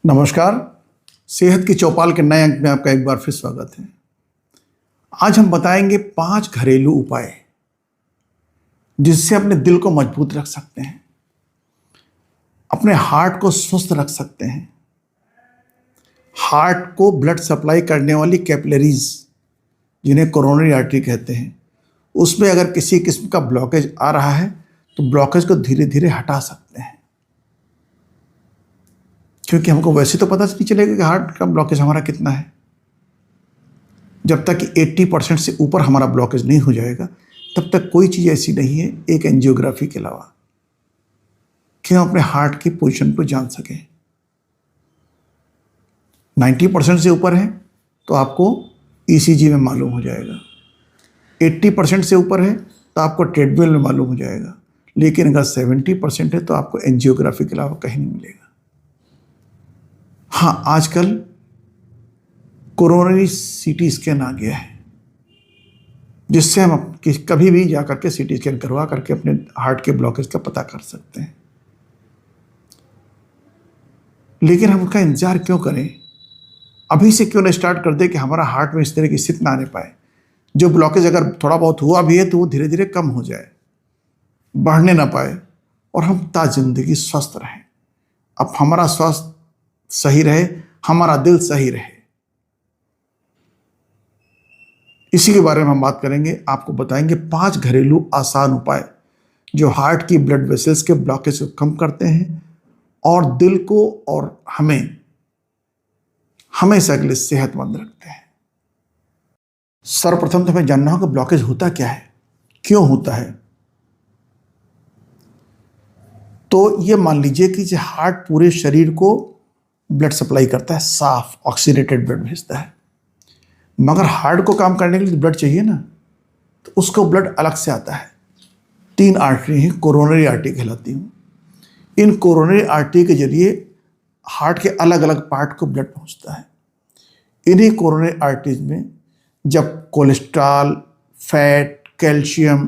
नमस्कार। सेहत की चौपाल के नए अंक में आपका एक बार फिर स्वागत है। आज हम बताएंगे 5 घरेलू उपाय जिससे अपने दिल को मजबूत रख सकते हैं, अपने हार्ट को स्वस्थ रख सकते हैं। हार्ट को ब्लड सप्लाई करने वाली कैपिलरीज, जिन्हें कोरोनरी आर्टरी कहते हैं, उसमें अगर किसी किस्म का ब्लॉकेज आ रहा है तो ब्लॉकेज को धीरे धीरे हटा सकते हैं, क्योंकि हमको वैसे तो पता नहीं चलेगा कि हार्ट का ब्लॉकेज हमारा कितना है। जब तक कि 80% से ऊपर हमारा ब्लॉकेज नहीं हो जाएगा तब तक कोई चीज़ ऐसी नहीं है, एक एंजियोग्राफी के अलावा, कि हम अपने हार्ट की पोजीशन को जान सकें। 90% से ऊपर है तो आपको ईसीजी में मालूम हो जाएगा, 80% से ऊपर है तो आपको ट्रेडमिल में मालूम हो जाएगा, लेकिन अगर 70% है तो आपको एंजियोग्राफी के अलावा कहीं नहीं मिलेगा। हाँ, आजकल कोरोनरी सीटी स्कैन आ गया है, जिससे हम कभी भी जाकर के सीटी स्कैन करवा करके अपने हार्ट के ब्लॉकेज का पता कर सकते हैं। लेकिन हम उसका इंतजार क्यों करें? अभी से क्यों न स्टार्ट कर दे कि हमारा हार्ट में इस तरह की स्थिति ना आने पाए। जो ब्लॉकेज अगर थोड़ा बहुत हुआ भी है तो वो धीरे धीरे कम हो जाए, बढ़ने ना पाए, और हम ताजिंदगी स्वस्थ रहें। अब हमारा स्वास्थ्य सही रहे, हमारा दिल सही रहे, इसी के बारे में हम बात करेंगे। आपको बताएंगे 5 घरेलू आसान उपाय जो हार्ट की ब्लड वेसल्स के ब्लॉकेज को कम करते हैं और दिल को और हमें हमेशा के लिए सेहतमंद रखते हैं। सर्वप्रथम तो हमें जानना होगा ब्लॉकेज होता क्या है, क्यों होता है। तो ये मान लीजिए कि हार्ट पूरे शरीर को ब्लड सप्लाई करता है, साफ ऑक्सीडेटेड ब्लड भेजता है, मगर हार्ट को काम करने के लिए ब्लड चाहिए ना, तो उसको ब्लड अलग से आता है। 3 आर्टरी हैं, कोरोनरी आर्टरी कहलाती हूँ। इन कोरोनरी आर्टरी के जरिए हार्ट के अलग अलग पार्ट को ब्लड पहुँचता है। इन्हीं कोरोनरी आर्टरीज में जब कोलेस्ट्रॉल, फैट, कैल्शियम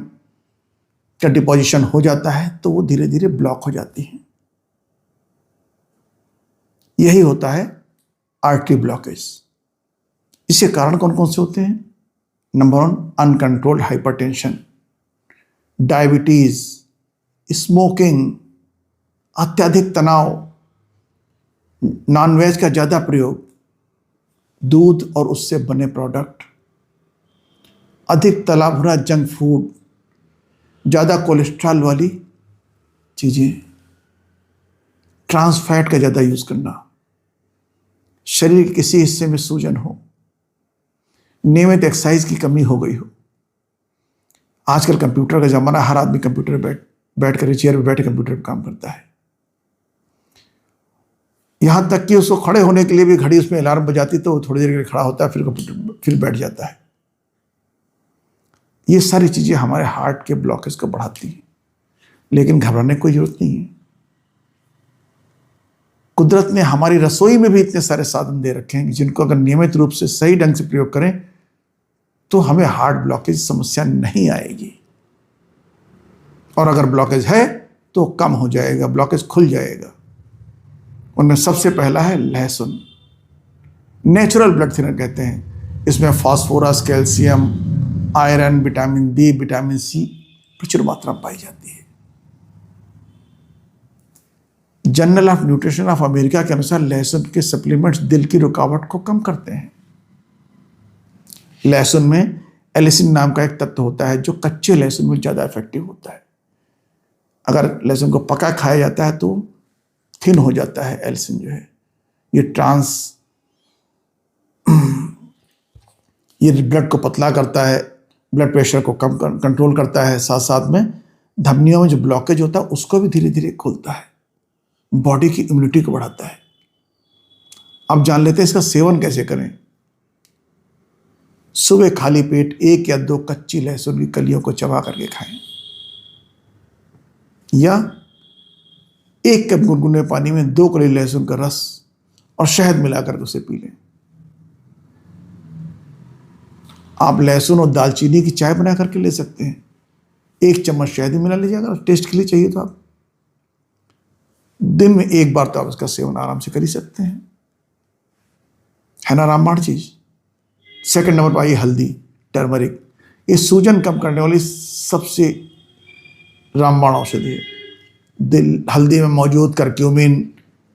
का डिपोजिशन हो जाता है तो वो धीरे धीरे ब्लॉक हो जाती हैं। यही होता है आर्टरी ब्लॉकेज। इसके कारण कौन कौन से होते हैं? Number 1, uncontrolled hypertension, diabetes, smoking, अत्यधिक तनाव, नॉनवेज का ज़्यादा प्रयोग, दूध और उससे बने प्रोडक्ट, अधिक तला भुना जंक फूड, ज़्यादा कोलेस्ट्रॉल वाली चीज़ें, ट्रांस फैट का ज़्यादा यूज़ करना, शरीर के किसी हिस्से में सूजन हो, नियमित एक्सरसाइज की कमी हो गई हो। आजकल कंप्यूटर का ज़माना, हर आदमी कंप्यूटर बैठ कर चेयर पर बैठ कंप्यूटर पर काम करता है। यहाँ तक कि उसको खड़े होने के लिए भी घड़ी उसमें अलार्म बजाती तो वो थोड़ी देर के लिए खड़ा होता है, फिर कंप्यूटर फिर बैठ जाता है। ये सारी चीज़ें हमारे हार्ट के ब्लॉकेज को बढ़ाती हैं, लेकिन घबराने की कोई जरूरत नहीं है। कुदरत ने हमारी रसोई में भी इतने सारे साधन दे रखे हैं जिनको अगर नियमित रूप से सही ढंग से प्रयोग करें तो हमें हार्ट ब्लॉकेज समस्या नहीं आएगी, और अगर ब्लॉकेज है तो कम हो जाएगा, ब्लॉकेज खुल जाएगा। उनमें सबसे पहला है लहसुन। नेचुरल ब्लड थिनर कहते हैं। इसमें phosphorus, calcium, iron, vitamin B, vitamin C प्रचुर मात्रा में पाई जाती है। Journal of nutrition of America के अनुसार लहसुन के सप्लीमेंट्स दिल की रुकावट को कम करते हैं। लहसुन में एलिसिन नाम का एक तत्व होता है जो कच्चे लहसुन में ज़्यादा इफेक्टिव होता है। अगर लहसुन को पका खाया जाता है तो थिन हो जाता है एलिसिन जो है। ये ब्लड को पतला करता है, ब्लड प्रेशर को कम कंट्रोल करता है, साथ साथ में धमनियों में जो ब्लॉकेज होता है उसको भी धीरे धीरे खोलता है, बॉडी की इम्यूनिटी को बढ़ाता है। अब जान लेते हैं इसका सेवन कैसे करें। सुबह खाली पेट 1 या 2 कच्ची लहसुन की कलियों को चबा करके खाएं, या 1 कप गुनगुने पानी में 2 कली लहसुन का रस और शहद मिलाकर उसे पी लें। आप लहसुन और दालचीनी की चाय बना करके ले सकते हैं। 1 चम्मच शहद मिला लीजिए अगर टेस्ट के लिए चाहिए तो। आप दिन में एक बार तो आप इसका सेवन आराम से कर ही सकते हैं, है ना रामबाण चीज। सेकंड नंबर पर आई हल्दी, टर्मरिक। ये सूजन कम करने वाली सबसे रामबाण औषधि है। हल्दी में मौजूद करक्यूमिन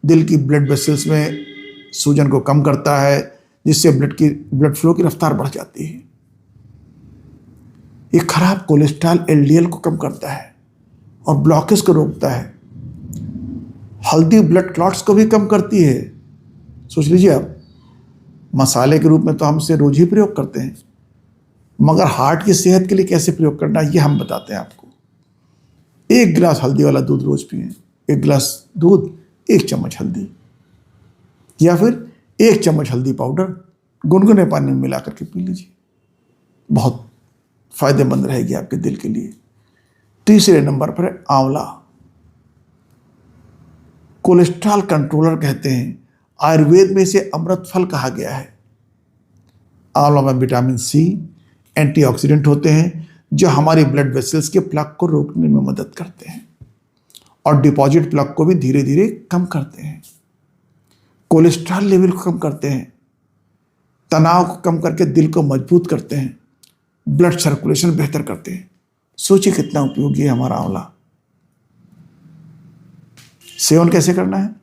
दिल की ब्लड वेसल्स में सूजन को कम करता है, जिससे ब्लड फ्लो की रफ्तार बढ़ जाती है। ये खराब कोलेस्ट्रॉल एलडीएल को कम करता है और ब्लॉकेज को रोकता है। हल्दी ब्लड क्लॉट्स को भी कम करती है। सोच लीजिए आप, मसाले के रूप में तो हम इसे रोज ही प्रयोग करते हैं, मगर हार्ट की सेहत के लिए कैसे प्रयोग करना है ये हम बताते हैं आपको। 1 गिलास हल्दी वाला दूध रोज पिए। 1 गिलास दूध, 1 चम्मच हल्दी, या फिर 1 चम्मच हल्दी पाउडर गुनगुने पानी में मिला करके पी लीजिए। बहुत फायदेमंद रहेगी आपके दिल के लिए। तीसरे नंबर पर है आंवला। कोलेस्ट्रॉल कंट्रोलर कहते हैं, आयुर्वेद में इसे अमृत फल कहा गया है। आंवला में विटामिन सी, एंटीऑक्सीडेंट होते हैं जो हमारी ब्लड वेसल्स के प्लग को रोकने में मदद करते हैं और डिपॉजिट प्लग को भी धीरे धीरे कम करते हैं। कोलेस्ट्रॉल लेवल को कम करते हैं, तनाव को कम करके दिल को मजबूत करते हैं, ब्लड सर्कुलेशन बेहतर करते हैं। सोचिए कितना उपयोगी है हमारा आंवला। सेवन कैसे करना है?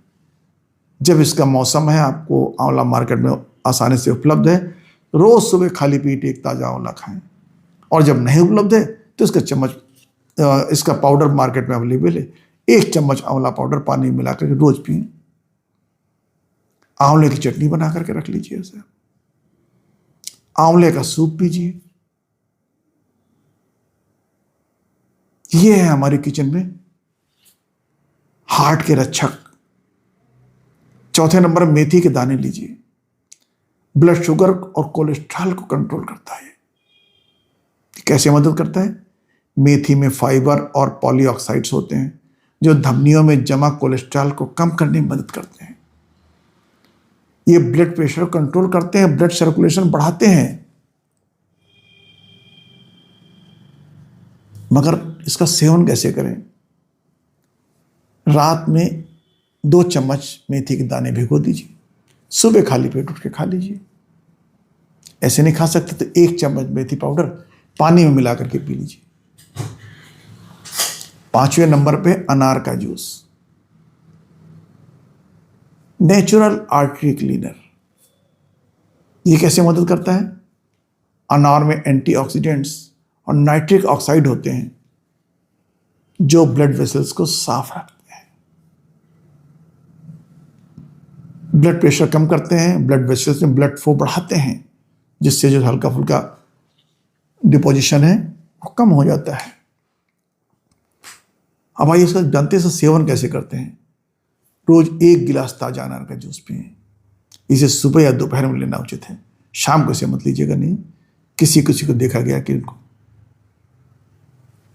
जब इसका मौसम है, आपको आंवला मार्केट में आसानी से उपलब्ध है, रोज सुबह खाली पेट एक ताजा आंवला खाएं। और जब नहीं उपलब्ध है तो इसका पाउडर मार्केट में अवेलेबल है। 1 चम्मच आंवला पाउडर पानी में मिलाकर के रोज पिए। आंवले की चटनी बना करके रख लीजिए उसे। आंवले का सूप पीजिए। ये है हमारे किचन में हार्ट के रक्षक। चौथे नंबर मेथी के दाने लीजिए। ब्लड शुगर और कोलेस्ट्रॉल को कंट्रोल करता है। कैसे मदद करता है? मेथी में फाइबर और पॉलीऑक्साइड्स होते हैं जो धमनियों में जमा कोलेस्ट्रॉल को कम करने में मदद करते हैं। ये ब्लड प्रेशर कंट्रोल करते हैं, ब्लड सर्कुलेशन बढ़ाते हैं। मगर इसका सेवन कैसे करें? रात में 2 चम्मच मेथी के दाने भिगो दीजिए, सुबह खाली पेट उठ के खा लीजिए। ऐसे नहीं खा सकते तो 1 चम्मच मेथी पाउडर पानी में मिला करके पी लीजिए। 5वें नंबर पे अनार का जूस, नेचुरल आर्टरी क्लीनर। ये कैसे मदद करता है? अनार में एंटीऑक्सीडेंट्स और नाइट्रिक ऑक्साइड होते हैं जो ब्लड वेसल्स को साफ रखते हैं, ब्लड प्रेशर कम करते हैं, ब्लड वेसल्स में ब्लड फ्लो बढ़ाते हैं, जिससे जो हल्का फुल्का डिपोजिशन है वो कम हो जाता है। अब आइए इसका जानते हैं सेवन कैसे करते हैं। रोज 1 गिलास ताजा अनार का जूस पिए। इसे सुबह या दोपहर में लेना उचित है, शाम को इसे मत लीजिएगा नहीं। किसी को देखा गया कि उनको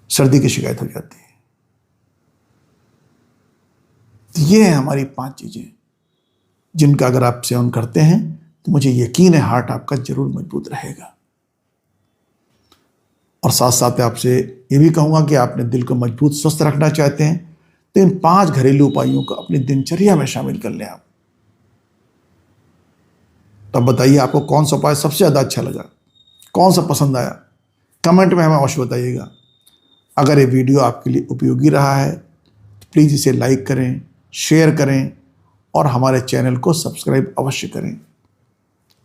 सर्दी की शिकायत हो जाती है। तो ये है हमारी 5 चीजें जिनका अगर आप सेवन करते हैं तो मुझे यकीन है हार्ट आपका जरूर मजबूत रहेगा। और साथ साथ आपसे ये भी कहूंगा कि आपने दिल को मजबूत स्वस्थ रखना चाहते हैं तो इन 5 घरेलू उपायों को अपनी दिनचर्या में शामिल कर लें आप। तब बताइए आपको कौन सा उपाय सबसे ज़्यादा अच्छा लगा, कौन सा पसंद आया, कमेंट में हमें अवश्य बताइएगा। अगर ये वीडियो आपके लिए उपयोगी रहा है तो प्लीज़ इसे लाइक करें, शेयर करें और हमारे चैनल को सब्सक्राइब अवश्य करें।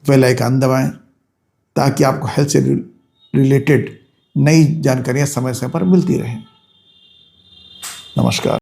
बेल आइकन दबाएं ताकि आपको हेल्थ से रिलेटेड नई जानकारियां समय समय पर मिलती रहें। नमस्कार।